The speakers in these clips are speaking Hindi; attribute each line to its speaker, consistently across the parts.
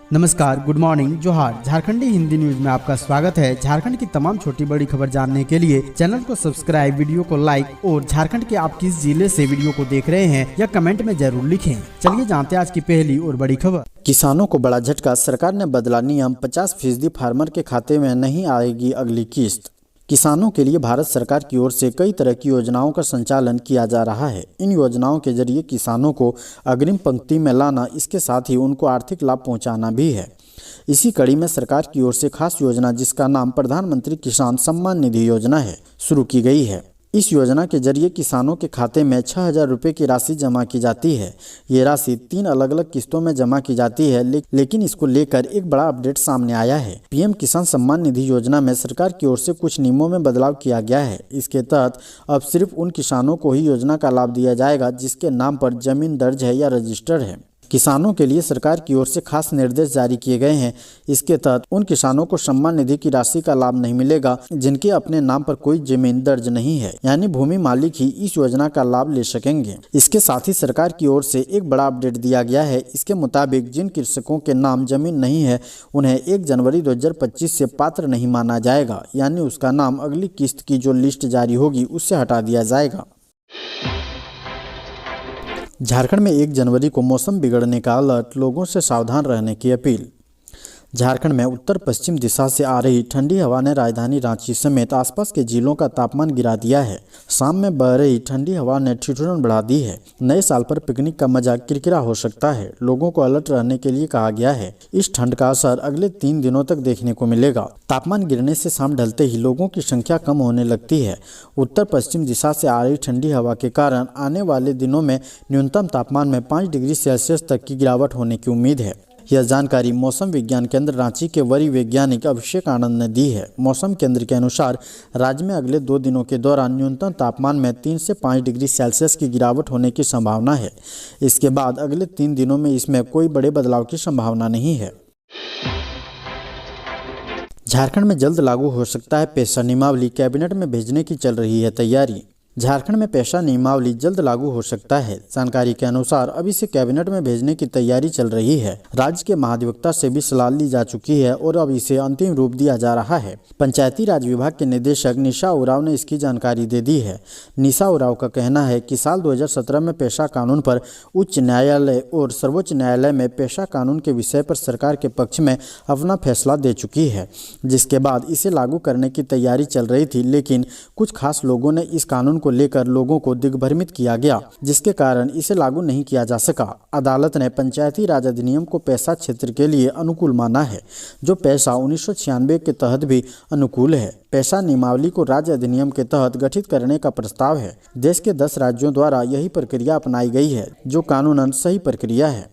Speaker 1: नमस्कार, गुड मॉर्निंग, जोहार। झारखंडी हिंदी न्यूज में आपका स्वागत है। झारखंड की तमाम छोटी बड़ी खबर जानने के लिए चैनल को सब्सक्राइब, वीडियो को लाइक और झारखंड के आप किस जिले से वीडियो को देख रहे हैं या कमेंट में जरूर लिखें। चलिए जानते हैं आज की पहली और बड़ी खबर।
Speaker 2: किसानों को बड़ा झटका, सरकार ने बदला नियम, 50% फार्मर के खाते में नहीं आएगी अगली किस्त। किसानों के लिए भारत सरकार की ओर से कई तरह की योजनाओं का संचालन किया जा रहा है। इन योजनाओं के जरिए किसानों को अग्रिम पंक्ति में लाना, इसके साथ ही उनको आर्थिक लाभ पहुंचाना भी है। इसी कड़ी में सरकार की ओर से खास योजना, जिसका नाम प्रधानमंत्री किसान सम्मान निधि योजना है, शुरू की गई है। इस योजना के जरिए किसानों के खाते में 6,000 रुपये की राशि जमा की जाती है। ये राशि 3 अलग अलग किस्तों में जमा की जाती है, लेकिन इसको लेकर एक बड़ा अपडेट सामने आया है। पीएम किसान सम्मान निधि योजना में सरकार की ओर से कुछ नियमों में बदलाव किया गया है। इसके तहत अब सिर्फ उन किसानों को ही योजना का लाभ दिया जाएगा जिसके नाम पर जमीन दर्ज है या रजिस्टर्ड है। किसानों के लिए सरकार की ओर से खास निर्देश जारी किए गए हैं। इसके तहत उन किसानों को सम्मान निधि की राशि का लाभ नहीं मिलेगा जिनके अपने नाम पर कोई जमीन दर्ज नहीं है, यानी भूमि मालिक ही इस योजना का लाभ ले सकेंगे। इसके साथ ही सरकार की ओर से एक बड़ा अपडेट दिया गया है। इसके मुताबिक जिन कृषकों के नाम जमीन नहीं है, उन्हें 1 जनवरी 2025 से पात्र नहीं माना जाएगा, यानी उसका नाम अगली किस्त की जो लिस्ट जारी होगी उससे हटा दिया जाएगा। झारखंड में 1 जनवरी को मौसम बिगड़ने का अलर्ट, लोगों से सावधान रहने की अपील। झारखंड में उत्तर पश्चिम दिशा से आ रही ठंडी हवा ने राजधानी रांची समेत आसपास के जिलों का तापमान गिरा दिया है। शाम में बह रही ठंडी हवा ने ठिठुरन बढ़ा दी है। नए साल पर पिकनिक का मजा किरकिरा हो सकता है। लोगों को अलर्ट रहने के लिए कहा गया है। इस ठंड का असर अगले 3 दिनों तक देखने को मिलेगा। तापमान गिरने से शाम ढलते ही लोगों की संख्या कम होने लगती है। उत्तर पश्चिम दिशा से आ रही ठंडी हवा के कारण आने वाले दिनों में न्यूनतम तापमान में 5 डिग्री सेल्सियस तक की गिरावट होने की उम्मीद है। यह जानकारी मौसम विज्ञान केंद्र रांची के वरीय वैज्ञानिक अभिषेक आनंद ने दी है। मौसम केंद्र के अनुसार राज्य में अगले 2 दिनों के दौरान न्यूनतम तापमान में 3 से 5 डिग्री सेल्सियस की गिरावट होने की संभावना है। इसके बाद अगले 3 दिनों में इसमें कोई बड़े बदलाव की संभावना नहीं है। झारखंड में जल्द लागू हो सकता है पेशा नियमावली, कैबिनेट में भेजने की चल रही है तैयारी। झारखंड में पेशा नियमावली जल्द लागू हो सकता है। जानकारी के अनुसार अब इसे कैबिनेट में भेजने की तैयारी चल रही है। राज्य के महाधिवक्ता से भी सलाह ली जा चुकी है और अब इसे अंतिम रूप दिया जा रहा है। पंचायती राज विभाग के निदेशक निशा उरांव ने इसकी जानकारी दे दी है। निशा उरांव का कहना है कि साल 2017 में पेशा कानून पर उच्च न्यायालय और सर्वोच्च न्यायालय में पेशा कानून के विषय पर सरकार के पक्ष में अपना फैसला दे चुकी है, जिसके बाद इसे लागू करने की तैयारी चल रही थी। लेकिन कुछ खास लोगों ने इस कानून को लेकर लोगों को दिग्भ्रमित किया गया, जिसके कारण इसे लागू नहीं किया जा सका। अदालत ने पंचायती राज अधिनियम को पेशा क्षेत्र के लिए अनुकूल माना है, जो पेशा 1996 के तहत भी अनुकूल है। पेशा नियमावली को राज्य अधिनियम के तहत गठित करने का प्रस्ताव है। देश के 10 राज्यों द्वारा यही प्रक्रिया अपनाई गई है, जो कानूनन सही प्रक्रिया है।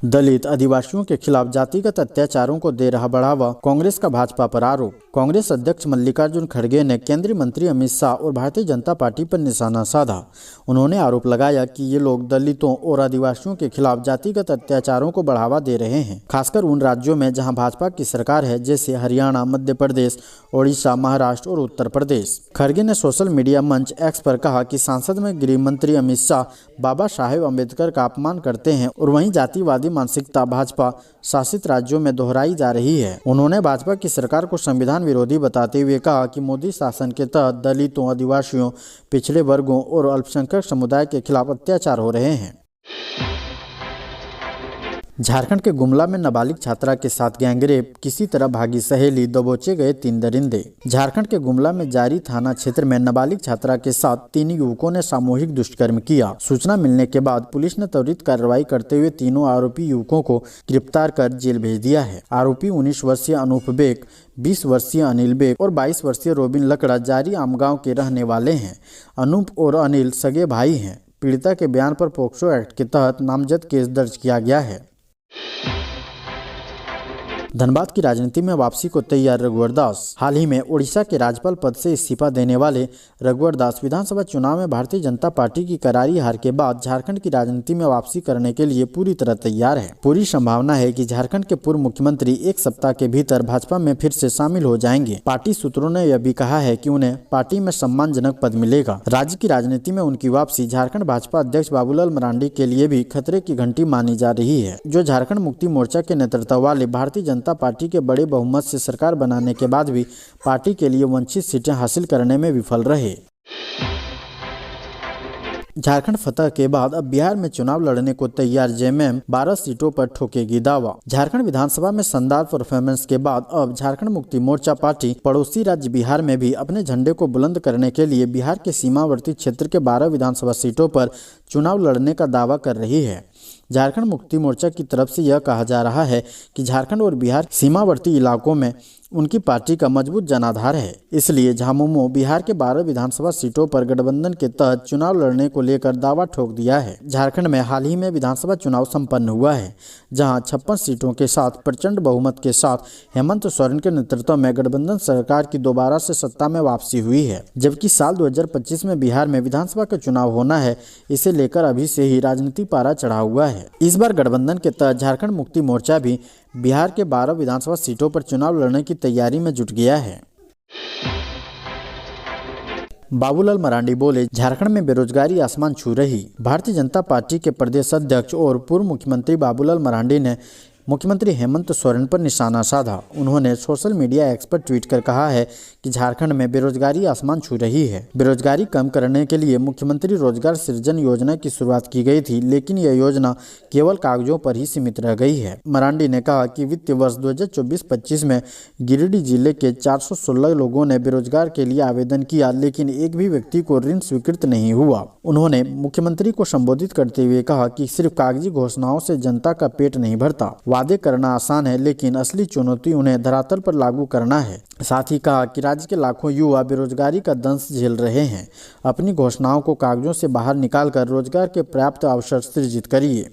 Speaker 2: दलित आदिवासियों के खिलाफ जातिगत अत्याचारों को दे रहा बढ़ावा, कांग्रेस का भाजपा पर आरोप। कांग्रेस अध्यक्ष मल्लिकार्जुन खड़गे ने केंद्रीय मंत्री अमित शाह और भारतीय जनता पार्टी पर निशाना साधा। उन्होंने आरोप लगाया कि ये लोग दलितों और आदिवासियों के खिलाफ जातिगत अत्याचारों को बढ़ावा दे रहे हैं, खासकर उन राज्यों में जहां भाजपा की सरकार है, जैसे हरियाणा, मध्य प्रदेश, ओडिशा, महाराष्ट्र और उत्तर प्रदेश। खड़गे ने सोशल मीडिया मंच एक्स पर कहा कि संसद में गृह मंत्री अमित शाह बाबा साहेब अम्बेडकर का अपमान करते हैं और वहीं जातिवादी मानसिकता भाजपा शासित राज्यों में दोहराई जा रही है। उन्होंने भाजपा की सरकार को संविधान विरोधी बताते हुए कहा कि मोदी शासन के तहत दलितों, आदिवासियों, पिछड़े वर्गों और अल्पसंख्यक समुदाय के खिलाफ अत्याचार हो रहे हैं। झारखंड के गुमला में नाबालिग छात्रा के साथ गैंगरेप, किसी तरह भागी सहेली, दबोचे गए 3 दरिंदे। झारखंड के गुमला में जारी थाना क्षेत्र में नाबालिग छात्रा के साथ 3 युवकों ने सामूहिक दुष्कर्म किया। सूचना मिलने के बाद पुलिस ने त्वरित कार्रवाई करते हुए तीनों आरोपी युवकों को गिरफ्तार कर जेल भेज दिया है। आरोपी 19 वर्षीय अनूप बेग, 20 वर्षीय अनिल बेग और 22 वर्षीय रोबिन लकड़ा जारी आमगांव के रहने वाले हैं। अनूप और अनिल सगे भाई हैं। पीड़िता के बयान पर पोक्सो एक्ट के तहत नामजद केस दर्ज किया गया है। धनबाद की राजनीति में वापसी को तैयार रघुवर दास। हाल ही में ओडिशा के राज्यपाल पद से इस्तीफा देने वाले रघुवर दास विधानसभा चुनाव में भारतीय जनता पार्टी की करारी हार के बाद झारखंड की राजनीति में वापसी करने के लिए पूरी तरह तैयार है। पूरी संभावना है कि झारखंड के पूर्व मुख्यमंत्री एक सप्ताह के भीतर भाजपा में फिर से शामिल हो जाएंगे। पार्टी सूत्रों ने यह भी कहा है कि उन्हें पार्टी में सम्मानजनक पद मिलेगा। राज्य की राजनीति में उनकी वापसी झारखंड भाजपा अध्यक्ष बाबूलाल मरांडी के लिए भी खतरे की घंटी मानी जा रही है, जो झारखंड मुक्ति मोर्चा के नेतृत्व वाले भारतीय जनता पार्टी के बड़े बहुमत से सरकार बनाने के बाद भी पार्टी के लिए वंचित सीटें हासिल करने में विफल रहे। झारखंड फतह के बाद अब बिहार में चुनाव लड़ने को तैयार जेएमएम 12 सीटों पर ठोकेगी दावा। झारखंड विधानसभा में शानदार परफॉर्मेंस के बाद अब झारखंड मुक्ति मोर्चा पार्टी पड़ोसी राज्य बिहार में भी अपने झंडे को बुलंद करने के लिए बिहार के सीमावर्ती क्षेत्र के 12 विधानसभा सीटों पर चुनाव लड़ने का दावा कर रही है। झारखंड मुक्ति मोर्चा की तरफ से यह कहा जा रहा है कि झारखंड और बिहार सीमावर्ती इलाकों में उनकी पार्टी का मजबूत जनाधार है, इसलिए झामुमो बिहार के 12 विधानसभा सीटों पर गठबंधन के तहत चुनाव लड़ने को लेकर दावा ठोक दिया है। झारखंड में हाल ही में विधानसभा चुनाव संपन्न हुआ है, जहां 56 सीटों के साथ प्रचंड बहुमत के साथ हेमंत सोरेन के नेतृत्व में गठबंधन सरकार की दोबारा से सत्ता में वापसी हुई है। जबकि साल 2025 में बिहार में विधानसभा का चुनाव होना है, इसे लेकर अभी से ही राजनीतिक पारा चढ़ा हुआ है। इस बार गठबंधन के तहत झारखंड मुक्ति मोर्चा भी बिहार के 12 विधानसभा सीटों पर चुनाव लड़ने की तैयारी में जुट गया है। बाबूलाल मरांडी बोले, झारखंड में बेरोजगारी आसमान छू रही। भारतीय जनता पार्टी के प्रदेश अध्यक्ष और पूर्व मुख्यमंत्री बाबूलाल मरांडी ने मुख्यमंत्री हेमंत सोरेन पर निशाना साधा। उन्होंने सोशल मीडिया एक्स पर ट्वीट कर कहा है कि झारखंड में बेरोजगारी आसमान छू रही है। बेरोजगारी कम करने के लिए मुख्यमंत्री रोजगार सृजन योजना की शुरुआत की गई थी, लेकिन यह योजना केवल कागजों पर ही सीमित रह गई है। मरांडी ने कहा कि वित्तीय वर्ष 2024-25 में गिरिडीह जिले के 416 लोगों ने बेरोजगार के लिए आवेदन किया, लेकिन एक भी व्यक्ति को ऋण स्वीकृत नहीं हुआ। उन्होंने मुख्यमंत्री को संबोधित करते हुए कहा कि सिर्फ कागजी घोषणाओं से जनता का पेट नहीं भरता। वादे करना आसान है, लेकिन असली चुनौती उन्हें धरातल पर लागू करना है। साथ ही कहा कि राज्य के लाखों युवा बेरोजगारी का दंश झेल रहे हैं। अपनी घोषणाओं को कागजों से बाहर निकालकर रोजगार के पर्याप्त अवसर सृजित करिए।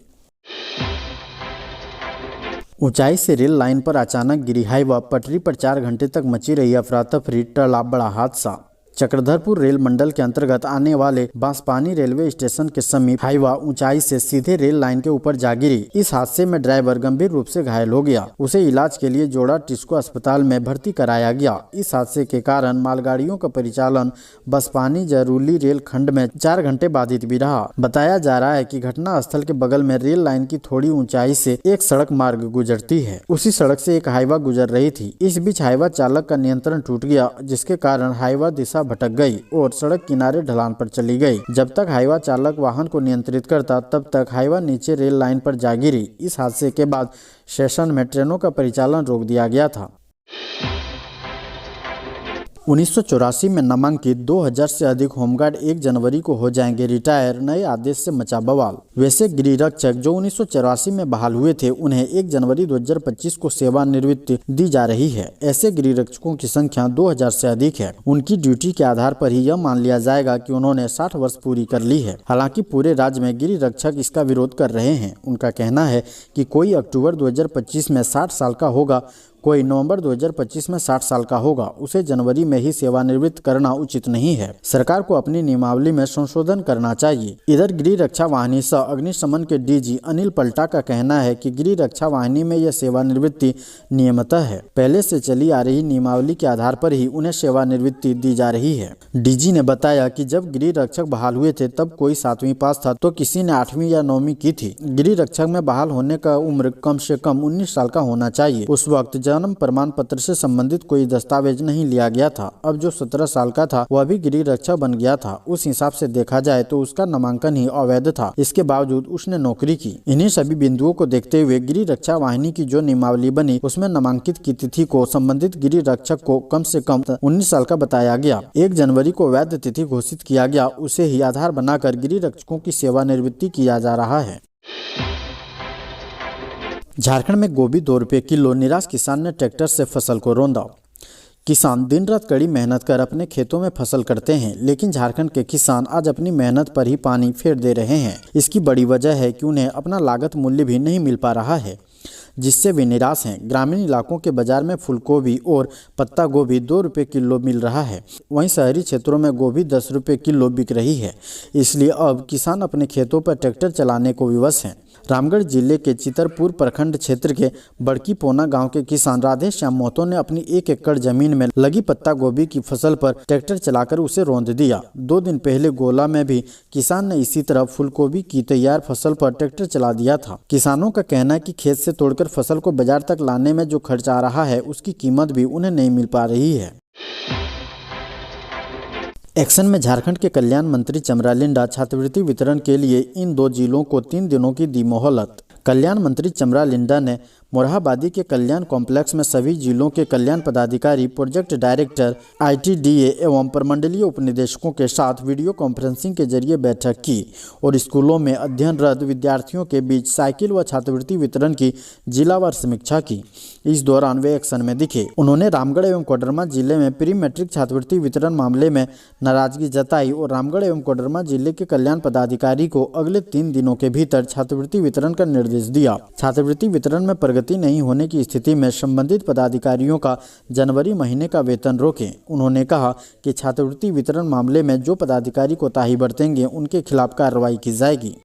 Speaker 2: ऊंचाई से रेल लाइन पर अचानक गिरी हाईवा, पटरी पर 4 घंटे तक मची रही अफरा तफरी, टला बड़ा हादसा। चक्रधरपुर रेल मंडल के अंतर्गत आने वाले बांसपानी रेलवे स्टेशन के समीप हाईवा ऊंचाई से सीधे रेल लाइन के ऊपर जा गिरी। इस हादसे में ड्राइवर गंभीर रूप से घायल हो गया। उसे इलाज के लिए जोड़ा टिस्को अस्पताल में भर्ती कराया गया। इस हादसे के कारण मालगाड़ियों का परिचालन बांसपानी जरूली रेल खंड में 4 घंटे बाधित भी रहा। बताया जा रहा है कि घटना स्थल के बगल में रेल लाइन की थोड़ी ऊंचाई से एक सड़क मार्ग गुजरती है। उसी सड़क से एक हाईवा गुजर रही थी। इस बीच हाईवा चालक का नियंत्रण टूट गया, जिसके कारण हाईवा दिशा भटक गई और सड़क किनारे ढलान पर चली गई। जब तक हाईवा चालक वाहन को नियंत्रित करता, तब तक हाईवा नीचे रेल लाइन पर जा गिरी। इस हादसे के बाद स्टेशन में ट्रेनों का परिचालन रोक दिया गया था। 1984 में नामांकित 2000 से अधिक होमगार्ड 1 जनवरी को हो जाएंगे रिटायर। नए आदेश से मचा बवाल। वैसे गृह रक्षक जो 1984 में बहाल हुए थे, उन्हें 1 जनवरी 2025 को सेवानिवृत्ति दी जा रही है। ऐसे गृह रक्षकों की संख्या 2000 से अधिक है। उनकी ड्यूटी के आधार पर ही यह मान लिया जाएगा कि उन्होंने 60 वर्ष पूरी कर ली है। हालांकि पूरे राज्य में गृह रक्षक इसका विरोध कर रहे हैं। उनका कहना है कि कोई अक्टूबर 2025 में 60 साल का होगा, कोई नवंबर 2025 में 60 साल का होगा, उसे जनवरी में ही सेवानिवृत्त करना उचित नहीं है। सरकार को अपनी नियमावली में संशोधन करना चाहिए। इधर गृह रक्षा वाहिनी सह अग्निशमन के डीजी अनिल पलटा का कहना है कि गृह रक्षा वाहिनी में यह सेवानिवृत्ति नियमतः है। पहले से चली आ रही नियमावली के आधार पर ही उन्हें सेवानिवृत्ति दी जा रही है। डीजी ने बताया कि जब गृह रक्षक बहाल हुए थे, तब कोई 7वीं पास था तो किसी ने 8वीं या 9वीं की थी। गृह रक्षक में बहाल होने का उम्र कम से कम 19 साल का होना चाहिए। उस वक्त जन्म प्रमाण पत्र से संबंधित कोई दस्तावेज नहीं लिया गया था। अब जो 17 साल का था वह भी गृह रक्षक बन गया था। उस हिसाब से देखा जाए तो उसका नामांकन ही अवैध था। इसके बावजूद उसने नौकरी की। इन्हीं सभी बिंदुओं को देखते हुए गृह रक्षा वाहिनी की जो नियमावली बनी, उसमें नामांकित की तिथि को संबंधित गृह रक्षक को कम से कम 19 साल का बताया गया। 1 जनवरी को वैध तिथि घोषित किया गया। उसे ही आधार बनाकर गृह रक्षकों की सेवानिवृत्ति किया जा रहा है। झारखंड में गोभी 2 रुपये किलो, निराश किसान ने ट्रैक्टर से फसल को रौंदा। किसान दिन रात कड़ी मेहनत कर अपने खेतों में फसल करते हैं, लेकिन झारखंड के किसान आज अपनी मेहनत पर ही पानी फेर दे रहे हैं। इसकी बड़ी वजह है कि उन्हें अपना लागत मूल्य भी नहीं मिल पा रहा है, जिससे वे निराश हैं। ग्रामीण इलाकों के बाजार में फूलगोभी और पत्ता गोभी 2 रुपये किलो मिल रहा है, वहीं शहरी क्षेत्रों में गोभी 10 रुपये किलो बिक रही है। इसलिए अब किसान अपने खेतों पर ट्रैक्टर चलाने को विवश हैं। रामगढ़ जिले के चितरपुर प्रखंड क्षेत्र के बड़की पोना गांव के किसान राधे श्याम मोहतो ने अपनी 1 एकड़ जमीन में लगी पत्ता गोभी की फसल पर ट्रैक्टर चलाकर उसे रौंद दिया। 2 दिन पहले गोला में भी किसान ने इसी तरह फूलगोभी की तैयार फसल पर ट्रैक्टर चला दिया था। किसानों का कहना है कि खेत से तोड़कर फसल को बाजार तक लाने में जो खर्च आ रहा है, उसकी कीमत भी उन्हें नहीं मिल पा रही है। एक्शन में झारखंड के कल्याण मंत्री चमरा लिंडा छात्रवृत्ति वितरण के लिए इन 2 जिलों को 3 दिनों की दी मोहलत। कल्याण मंत्री चमरा लिंडा ने मोरहाबादी के कल्याण कॉम्प्लेक्स में सभी जिलों के कल्याण पदाधिकारी, प्रोजेक्ट डायरेक्टर, ITDA एवं प्रमंडलीय उपनिदेशकों के साथ वीडियो कॉन्फ्रेंसिंग के जरिए बैठक की और स्कूलों में अध्ययनरत विद्यार्थियों के बीच साइकिल व छात्रवृत्ति वितरण की जिलावार समीक्षा की। इस दौरान वे एक्शन में दिखे। उन्होंने रामगढ़ एवं कोडरमा जिले में प्री मैट्रिक छात्रवृत्ति वितरण मामले में नाराजगी जताई और रामगढ़ एवं कोडरमा जिले के कल्याण पदाधिकारी को अगले 3 दिनों के भीतर छात्रवृत्ति वितरण का निर्देश दिया। छात्रवृत्ति वितरण में प्रगति नहीं होने की स्थिति में संबंधित पदाधिकारियों का जनवरी महीने का वेतन रोकें। उन्होंने कहा कि छात्रवृत्ति वितरण मामले में जो पदाधिकारी कोताही बरतेंगे, उनके खिलाफ कार्रवाई की जाएगी।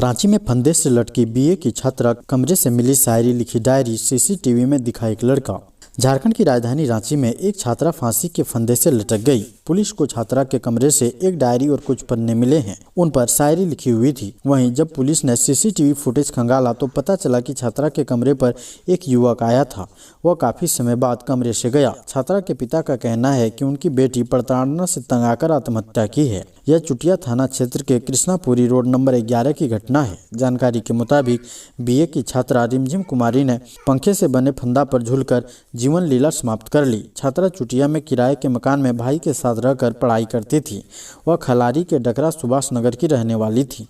Speaker 2: रांची में फंदे से लटकी BA की छात्रा, कमरे से मिली शायरी लिखी डायरी, CCTV में दिखा एक लड़का। झारखंड की राजधानी रांची में एक छात्रा फांसी के फंदे से लटक गई। पुलिस को छात्रा के कमरे से एक डायरी और कुछ पन्ने मिले हैं, उन पर शायरी लिखी हुई थी। वहीं जब पुलिस ने CCTV फुटेज खंगाला तो पता चला कि छात्रा के कमरे पर एक युवक आया था। वह काफी समय बाद कमरे से गया। छात्रा के पिता का कहना है कि उनकी बेटी प्रताड़ना से तंग आकर आत्महत्या की है। यह चुटिया थाना क्षेत्र के कृष्णापुरी रोड नंबर 11 की घटना है। जानकारी के मुताबिक BA की छात्रा रिमझिम कुमारी ने पंखे से बने फंदा पर झूलकर जीवन लीला समाप्त कर ली। छात्रा चुटिया में किराए के मकान में भाई के साथ रहकर पढ़ाई करती थी। वह खलारी के डकरा सुभाष नगर की रहने वाली थी।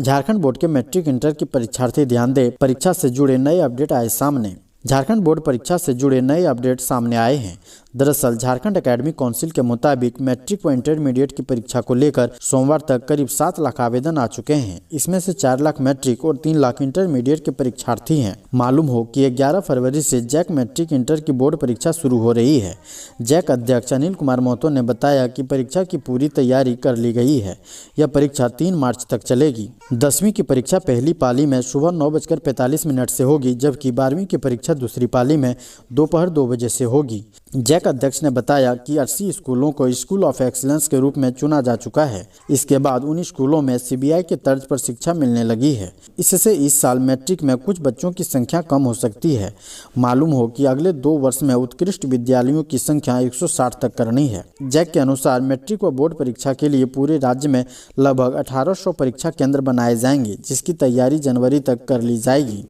Speaker 2: झारखंड बोर्ड के मैट्रिक इंटर की परीक्षार्थी ध्यान दें, परीक्षा से जुड़े नए अपडेट आए सामने। झारखंड बोर्ड परीक्षा से जुड़े नए अपडेट सामने आए हैं। दरअसल झारखंड एकेडमिक काउंसिल के मुताबिक मैट्रिक व इंटरमीडिएट की परीक्षा को लेकर सोमवार तक करीब 7 लाख आवेदन आ चुके हैं। इसमें से 4 लाख मैट्रिक और 3 लाख इंटरमीडिएट के परीक्षार्थी हैं। मालूम हो कि 11 फरवरी से जैक मैट्रिक इंटर की बोर्ड परीक्षा शुरू हो रही है। जैक अध्यक्ष अनिल कुमार मोहतो ने बताया कि परीक्षा की पूरी तैयारी कर ली गई है। यह परीक्षा 3 मार्च तक चलेगी। 10वीं की परीक्षा पहली पाली में सुबह 9:45 से होगी, जबकि 12वीं की परीक्षा दूसरी पाली में दोपहर 2 बजे से होगी। जैक अध्यक्ष ने बताया कि 80 स्कूलों को स्कूल ऑफ एक्सीलेंस के रूप में चुना जा चुका है। इसके बाद उन स्कूलों में CBI के तर्ज पर शिक्षा मिलने लगी है। इससे इस साल मैट्रिक में कुछ बच्चों की संख्या कम हो सकती है। मालूम हो कि अगले 2 वर्ष में उत्कृष्ट विद्यालयों की संख्या 160 तक करनी है। जैक के अनुसार मैट्रिक व बोर्ड परीक्षा के लिए पूरे राज्य में लगभग 1800 परीक्षा केंद्र बनाए जाएंगे, जिसकी तैयारी जनवरी तक कर ली जाएगी।